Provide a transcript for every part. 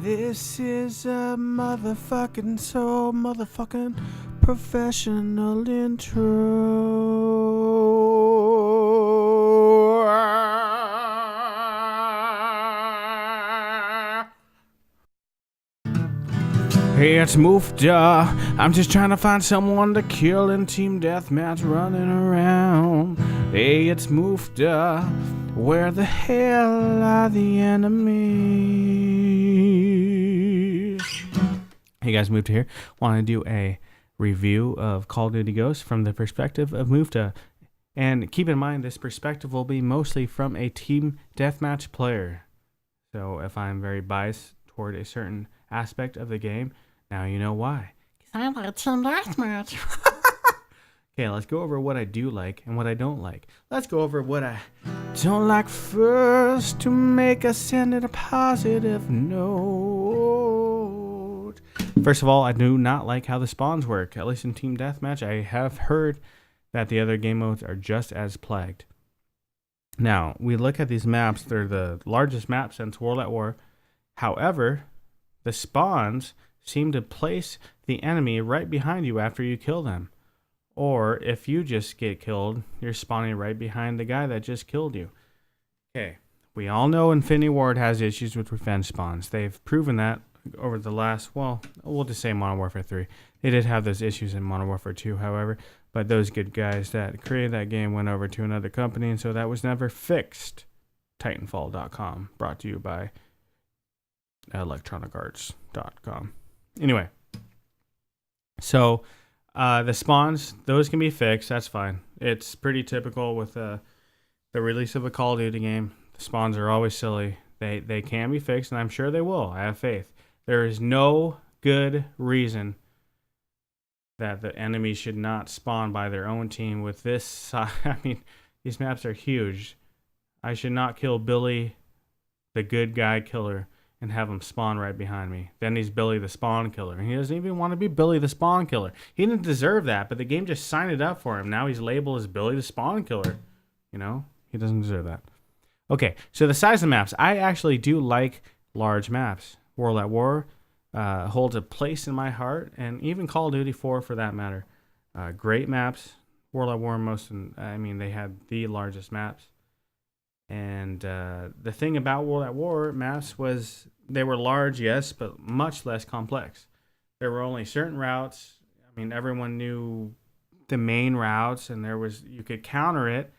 This is a motherfucking professional intro. Hey, it's Moofda. I'm just trying to find someone to kill in team deathmatch running around. Hey, it's Moofda. Where the hell are the enemies? Hey guys, Moofda here. Want to do a review of Call of Duty Ghosts from the perspective of Moofda. And keep in mind, this perspective will be mostly from a team deathmatch player. So if I'm very biased toward a certain aspect of the game, now you know why. Because I like team deathmatch. Okay, let's go over what I do like and what I don't like. Let's go over what I don't like first to make us send it a positive note. First of all, I do not like how the spawns work. At least in Team Deathmatch, I have heard that the other game modes are just as plagued. Now, we look at these maps. They're the largest map since World at War. However, the spawns seem to place the enemy right behind you after you kill them. Or if you just get killed, you're spawning right behind the guy that just killed you. Okay, we all know Infinity Ward has issues with revenge spawns. They've proven that over the last, well, we'll just say Modern Warfare 3. They did have those issues in Modern Warfare 2, however, but those good guys that created that game went over to another company, and so that was never fixed. Titanfall.com, brought to you by electronicarts.com. Anyway, so the spawns, those can be fixed. That's fine. It's pretty typical with the release of a Call of Duty game. The spawns are always silly. They can be fixed, and I'm sure they will. I have faith. There is no good reason that the enemy should not spawn by their own team with this. I mean, these maps are huge. I should not kill Billy, the good guy killer, and have him spawn right behind me. Then he's Billy the Spawn Killer. And he doesn't even want to be Billy the Spawn Killer. He didn't deserve that, but the game just signed it up for him. Now he's labeled as Billy the Spawn Killer. You know? He doesn't deserve that. Okay, so the size of maps. I actually do like large maps. World at War holds a place in my heart, and even Call of Duty 4 for that matter. Great maps. World at War, they had the largest maps. And the thing about World at War maps was they were large, yes, but much less complex. There were only certain routes. I mean, everyone knew the main routes, and you could counter it.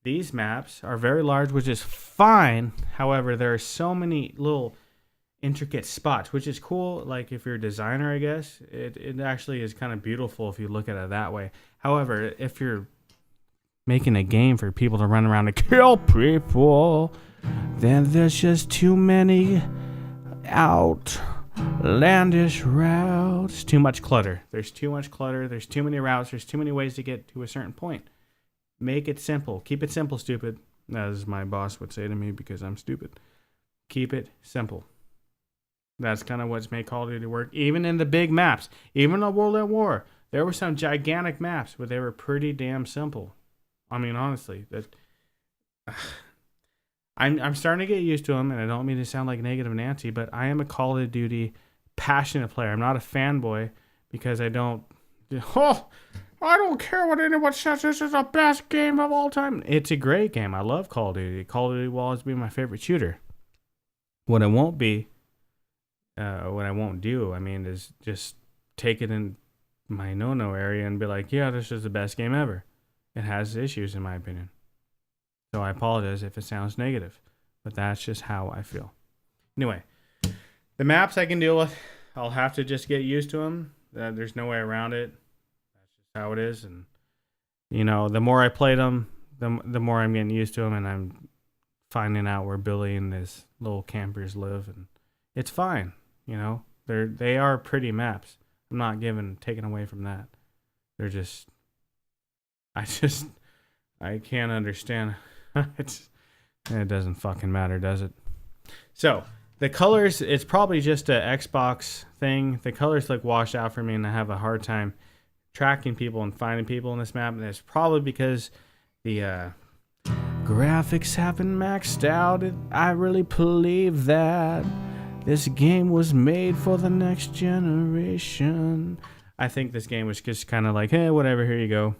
These maps are very large, which is fine. However, there are so many little intricate spots, which is cool. Like if you're a designer, I guess it actually is kind of beautiful if you look at it that way. However, if you're making a game for people to run around and kill people, then there's just too many outlandish routes. Too much clutter. There's too much clutter. There's too many routes. There's too many ways to get to a certain point. Make it simple. Keep it simple, stupid. As my boss would say to me because I'm stupid. Keep it simple. That's kind of what's made Call of Duty work. Even in the big maps. Even in World at War. There were some gigantic maps, but they were pretty damn simple. I mean, honestly, I'm starting to get used to them, and I don't mean to sound like negative Nancy, but I am a Call of Duty passionate player. I'm not a fanboy because I don't care what anyone says. This is the best game of all time. It's a great game. I love Call of Duty. Call of Duty will always be my favorite shooter. What I won't do, is just take it in my no-no area and be like, yeah, this is the best game ever. It has issues, in my opinion. So I apologize if it sounds negative, but that's just how I feel. Anyway, the maps I can deal with. I'll have to just get used to them. There's no way around it. That's just how it is. And, the more I played them, the more I'm getting used to them, and I'm finding out where Billy and his little campers live. And it's fine. They are pretty maps. I'm not taking away from that. They're just... I can't understand. It doesn't fucking matter, does it? So, the colors, it's probably just an Xbox thing. The colors look washed out for me, and I have a hard time tracking people and finding people in this map. And it's probably because the graphics haven't maxed out. I really believe that. This game was made for the next generation. I think this game was just kind of like, hey, whatever, here you go.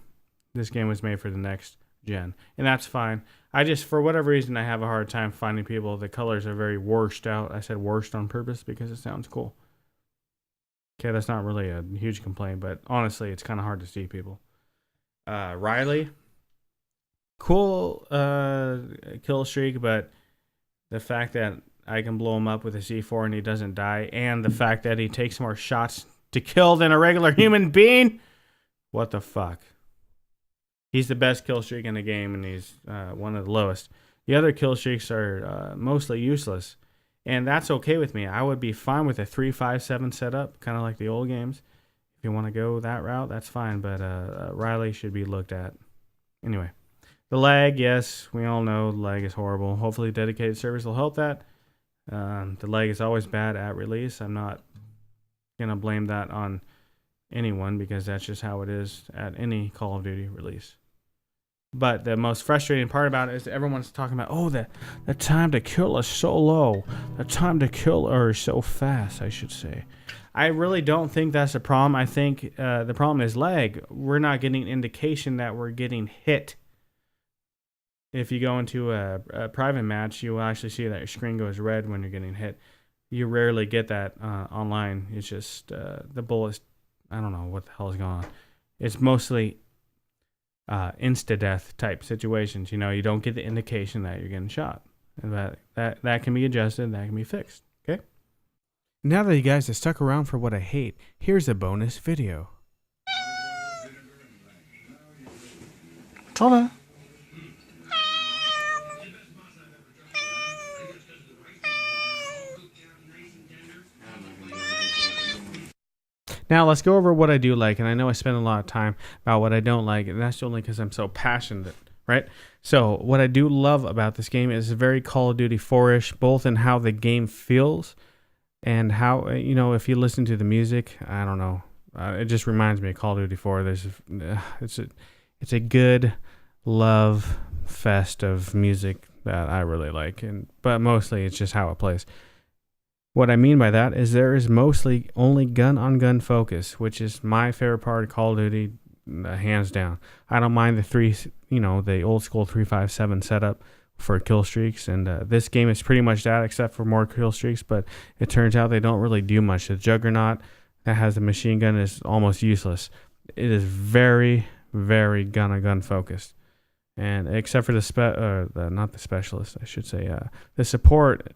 This game was made for the next gen. And that's fine. I just, for whatever reason, I have a hard time finding people. The colors are very washed out. I said worst on purpose because it sounds cool. Okay, that's not really a huge complaint, but honestly, it's kind of hard to see people. Riley, cool kill streak, but the fact that I can blow him up with a C4 and he doesn't die, and the fact that he takes more shots to kill than a regular human being, what the fuck? He's the best kill streak in the game, and he's one of the lowest. The other kill streaks are mostly useless, and that's okay with me. I would be fine with a 3-5-7 setup, kind of like the old games. If you want to go that route, that's fine, but Riley should be looked at. Anyway, the lag, yes, we all know the lag is horrible. Hopefully dedicated servers will help that. The lag is always bad at release. I'm not going to blame that on anyone because that's just how it is at any Call of Duty release. But the most frustrating part about it is everyone's talking about, oh, the time to kill is so low. The time to kill or so fast, I should say. I really don't think that's a problem. I think the problem is lag. We're not getting indication that we're getting hit. If you go into a private match, you will actually see that your screen goes red when you're getting hit. You rarely get that online. It's just the bullets. I don't know what the hell is going on. It's mostly insta-death type situations. You know, you don't get the indication that you're getting shot. And that can be adjusted. That can be fixed. Okay? Now that you guys have stuck around for what I hate, here's a bonus video. Tada! Now let's go over what I do like, and I know I spend a lot of time about what I don't like, and that's only because I'm so passionate, right? So what I do love about this game is very Call of Duty 4-ish, both in how the game feels and how, you know, if you listen to the music, I don't know, it just reminds me of Call of Duty 4. It's a good love fest of music that I really like, but mostly it's just how it plays. What I mean by that is there is mostly only gun-on-gun focus, which is my favorite part of Call of Duty, hands down. I don't mind the old school 3-5-7 setup for kill streaks, and this game is pretty much that, except for more kill streaks. But it turns out they don't really do much. The Juggernaut that has the machine gun is almost useless. It is very, very gun-on-gun focused. And except for not the specialist, I should say, the support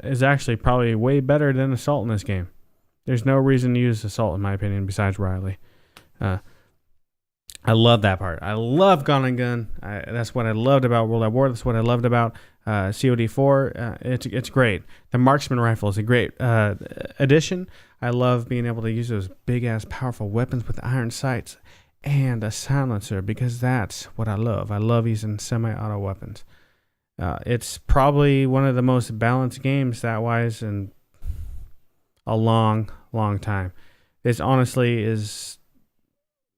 is actually probably way better than Assault in this game. There's no reason to use Assault, in my opinion, besides Riley. I love that part. I love gun and gun. That's what I loved about World at War. That's what I loved about COD 4. It's great. The marksman rifle is a great addition. I love being able to use those big ass powerful weapons with iron sights and a silencer, because that's what I love. I love using semi-auto weapons. It's probably one of the most balanced games that wise in a long, long time. This honestly is,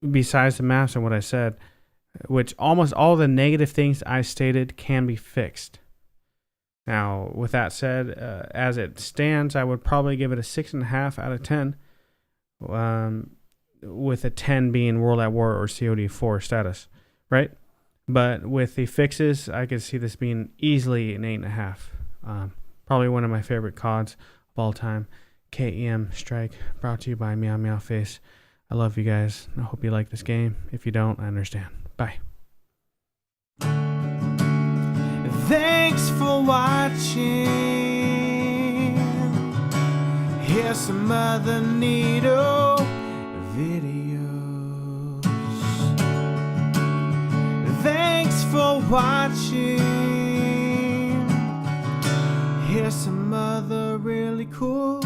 besides the maps and what I said, which almost all the negative things I stated can be fixed. Now, with that said, as it stands, I would probably give it a 6.5 out of 10. With a 10 being World at War or COD 4 status, right? But with the fixes, I could see this being easily an 8.5. Probably one of my favorite CODs of all time. K.E.M. Strike, brought to you by Meow Meow Face. I love you guys. I hope you like this game. If you don't, I understand. Bye. Thanks for watching. Here's some other neato videos. Thanks for watching. Here's some other really cool